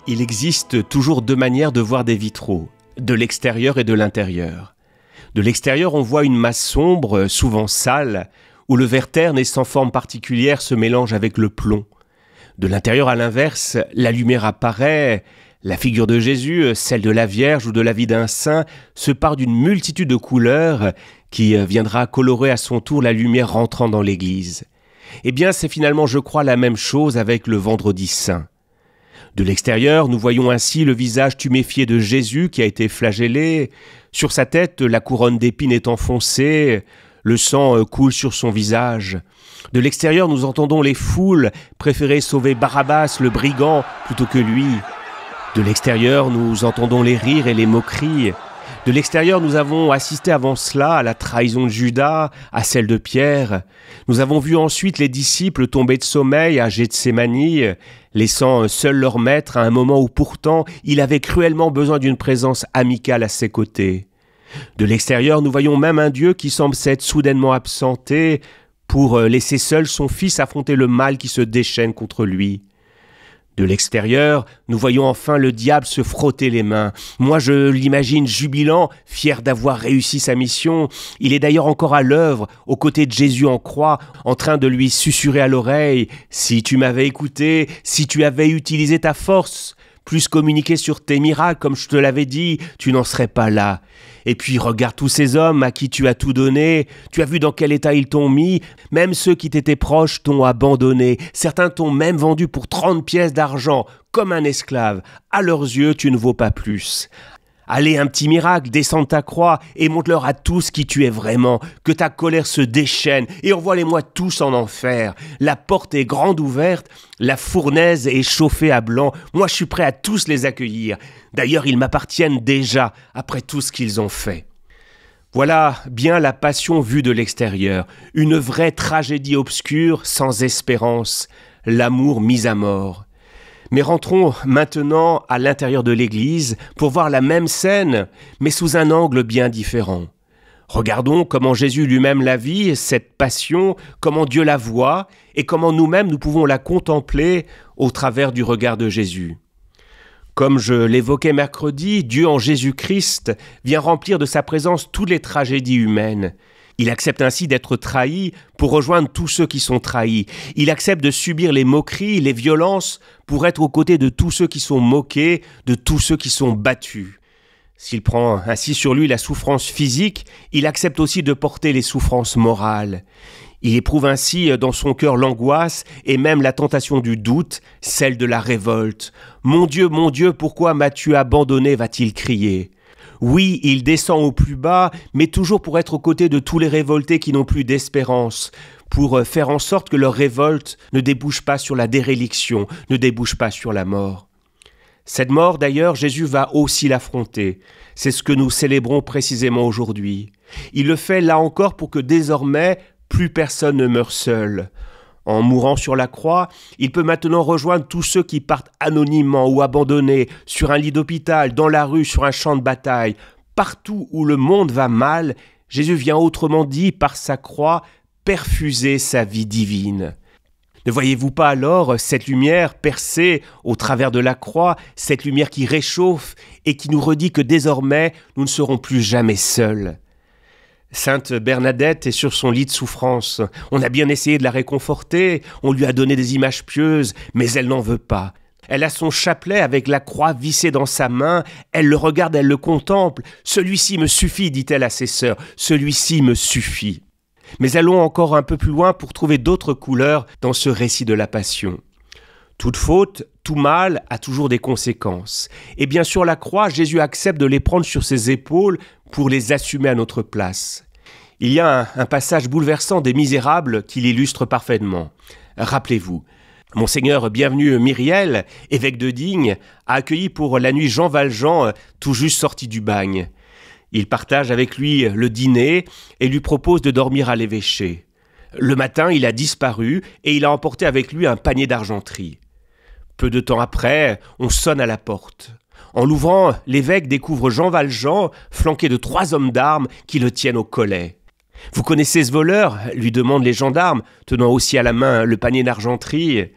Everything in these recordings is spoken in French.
Il existe toujours deux manières de voir des vitraux, de l'extérieur et de l'intérieur. De l'extérieur, on voit une masse sombre, souvent sale, où le verre terne et sans forme particulière se mélange avec le plomb. De l'intérieur à l'inverse, la lumière apparaît, la figure de Jésus, celle de la Vierge ou de la vie d'un saint, se part d'une multitude de couleurs qui viendra colorer à son tour la lumière rentrant dans l'église. Eh bien, c'est finalement, je crois, la même chose avec le Vendredi saint. De l'extérieur, nous voyons ainsi le visage tuméfié de Jésus qui a été flagellé. Sur sa tête, la couronne d'épines est enfoncée, le sang coule sur son visage. De l'extérieur, nous entendons les foules préférer sauver Barabbas, le brigand, plutôt que lui. De l'extérieur, nous entendons les rires et les moqueries. De l'extérieur, nous avons assisté avant cela à la trahison de Judas, à celle de Pierre. Nous avons vu ensuite les disciples tomber de sommeil à Gethsémani, laissant seul leur maître à un moment où pourtant il avait cruellement besoin d'une présence amicale à ses côtés. De l'extérieur, nous voyons même un Dieu qui semble s'être soudainement absenté pour laisser seul son fils affronter le mal qui se déchaîne contre lui. De l'extérieur, nous voyons enfin le diable se frotter les mains. Moi, je l'imagine jubilant, fier d'avoir réussi sa mission. Il est d'ailleurs encore à l'œuvre, aux côtés de Jésus en croix, en train de lui susurrer à l'oreille « Si tu m'avais écouté, si tu avais utilisé ta force, plus communiqué sur tes miracles, comme je te l'avais dit, tu n'en serais pas là. Et puis regarde tous ces hommes à qui tu as tout donné, tu as vu dans quel état ils t'ont mis, même ceux qui t'étaient proches t'ont abandonné, certains t'ont même vendu pour 30 pièces d'argent, comme un esclave. À leurs yeux, tu ne vaux pas plus. Allez, un petit miracle, descends de ta croix et montre-leur à tous qui tu es vraiment, que ta colère se déchaîne et envoie-les-moi tous en enfer. La porte est grande ouverte, la fournaise est chauffée à blanc, moi je suis prêt à tous les accueillir. D'ailleurs, ils m'appartiennent déjà, après tout ce qu'ils ont fait. Voilà bien la passion vue de l'extérieur, une vraie tragédie obscure, sans espérance, l'amour mis à mort. Mais rentrons maintenant à l'intérieur de l'Église pour voir la même scène, mais sous un angle bien différent. Regardons comment Jésus lui-même la vit, cette passion, comment Dieu la voit et comment nous-mêmes nous pouvons la contempler au travers du regard de Jésus. Comme je l'évoquais mercredi, Dieu en Jésus-Christ vient remplir de sa présence toutes les tragédies humaines. Il accepte ainsi d'être trahi pour rejoindre tous ceux qui sont trahis. Il accepte de subir les moqueries, les violences pour être aux côtés de tous ceux qui sont moqués, de tous ceux qui sont battus. S'il prend ainsi sur lui la souffrance physique, il accepte aussi de porter les souffrances morales. Il éprouve ainsi dans son cœur l'angoisse et même la tentation du doute, celle de la révolte. « Mon Dieu, pourquoi m'as-tu abandonné ?» va-t-il crier. Oui, il descend au plus bas, mais toujours pour être aux côtés de tous les révoltés qui n'ont plus d'espérance, pour faire en sorte que leur révolte ne débouche pas sur la déréliction, ne débouche pas sur la mort. Cette mort, d'ailleurs, Jésus va aussi l'affronter. C'est ce que nous célébrons précisément aujourd'hui. Il le fait là encore pour que désormais, plus personne ne meure seul. En mourant sur la croix, il peut maintenant rejoindre tous ceux qui partent anonymement ou abandonnés, sur un lit d'hôpital, dans la rue, sur un champ de bataille. Partout où le monde va mal, Jésus vient autrement dit, par sa croix, perfuser sa vie divine. Ne voyez-vous pas alors cette lumière percée au travers de la croix, cette lumière qui réchauffe et qui nous redit que désormais, nous ne serons plus jamais seuls ? Sainte Bernadette est sur son lit de souffrance. On a bien essayé de la réconforter, on lui a donné des images pieuses, mais elle n'en veut pas. Elle a son chapelet avec la croix vissée dans sa main, elle le regarde, elle le contemple. « Celui-ci me suffit », dit-elle à ses sœurs, « celui-ci me suffit ». Mais allons encore un peu plus loin pour trouver d'autres couleurs dans ce récit de la Passion. Toute faute, tout mal a toujours des conséquences. Et bien sur la croix, Jésus accepte de les prendre sur ses épaules pour les assumer à notre place. Il y a un passage bouleversant des Misérables qui l'illustre parfaitement. Rappelez-vous, Monseigneur Bienvenu Myriel, évêque de Digne, a accueilli pour la nuit Jean Valjean, tout juste sorti du bagne. Il partage avec lui le dîner et lui propose de dormir à l'évêché. Le matin, il a disparu et il a emporté avec lui un panier d'argenterie. Peu de temps après, on sonne à la porte. En l'ouvrant, l'évêque découvre Jean Valjean, flanqué de 3 hommes d'armes qui le tiennent au collet. « Vous connaissez ce voleur ?» lui demandent les gendarmes, tenant aussi à la main le panier d'argenterie.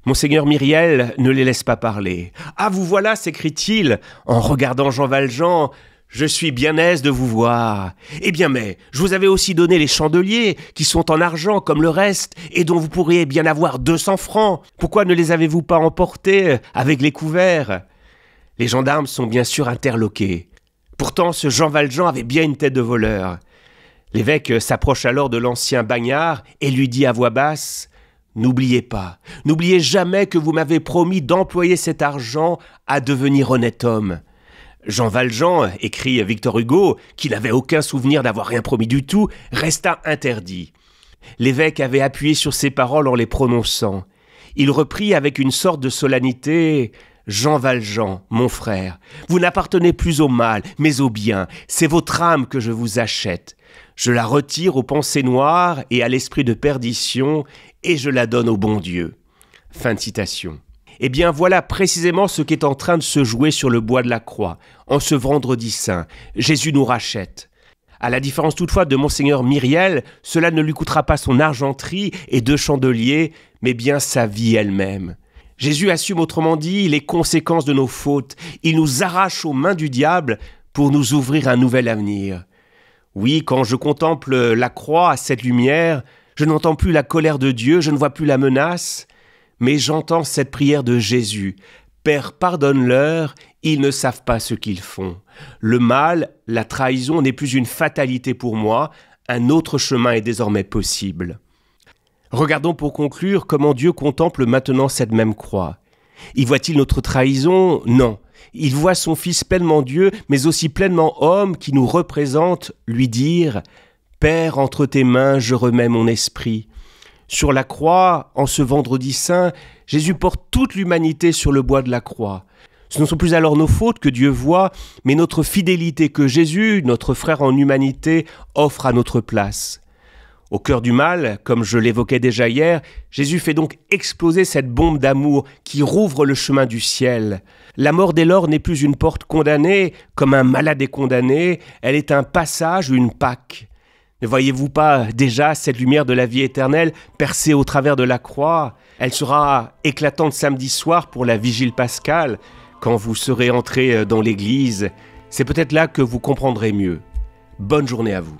Monseigneur Myriel ne les laisse pas parler. « Ah, vous voilà » s'écrie-t-il en regardant Jean Valjean. « Je suis bien aise de vous voir. Eh bien mais, je vous avais aussi donné les chandeliers, qui sont en argent comme le reste, et dont vous pourriez bien avoir 200 francs. Pourquoi ne les avez-vous pas emportés avec les couverts ?» Les gendarmes sont bien sûr interloqués. Pourtant, ce Jean Valjean avait bien une tête de voleur. L'évêque s'approche alors de l'ancien bagnard et lui dit à voix basse « N'oubliez pas, n'oubliez jamais que vous m'avez promis d'employer cet argent à devenir honnête homme. » Jean Valjean, écrit Victor Hugo, qui n'avait aucun souvenir d'avoir rien promis du tout, resta interdit. L'évêque avait appuyé sur ces paroles en les prononçant. Il reprit avec une sorte de solennité « Jean Valjean, mon frère, vous n'appartenez plus au mal, mais au bien. C'est votre âme que je vous achète. Je la retire aux pensées noires et à l'esprit de perdition, et je la donne au bon Dieu. » Fin de citation. Eh bien, voilà précisément ce qui est en train de se jouer sur le bois de la croix, en ce vendredi saint. Jésus nous rachète. À la différence toutefois de Monseigneur Myriel, cela ne lui coûtera pas son argenterie et 2 chandeliers, mais bien sa vie elle-même. Jésus assume autrement dit les conséquences de nos fautes. Il nous arrache aux mains du diable pour nous ouvrir un nouvel avenir. Oui, quand je contemple la croix à cette lumière, je n'entends plus la colère de Dieu, je ne vois plus la menace, mais j'entends cette prière de Jésus. « Père, pardonne-leur, ils ne savent pas ce qu'ils font. Le mal, la trahison n'est plus une fatalité pour moi, un autre chemin est désormais possible. » Regardons pour conclure comment Dieu contemple maintenant cette même croix. Y voit-il notre trahison? Non. Il voit son Fils pleinement Dieu, mais aussi pleinement homme qui nous représente, lui dire « Père, entre tes mains, je remets mon esprit. » Sur la croix, en ce vendredi saint, Jésus porte toute l'humanité sur le bois de la croix. Ce ne sont plus alors nos fautes que Dieu voit, mais notre fidélité que Jésus, notre frère en humanité, offre à notre place. Au cœur du mal, comme je l'évoquais déjà hier, Jésus fait donc exploser cette bombe d'amour qui rouvre le chemin du ciel. La mort dès lors n'est plus une porte condamnée, comme un malade est condamné, elle est un passage ou une Pâque. Ne voyez-vous pas déjà cette lumière de la vie éternelle percée au travers de la croix? Elle sera éclatante samedi soir pour la vigile pascale, quand vous serez entrés dans l'église. C'est peut-être là que vous comprendrez mieux. Bonne journée à vous.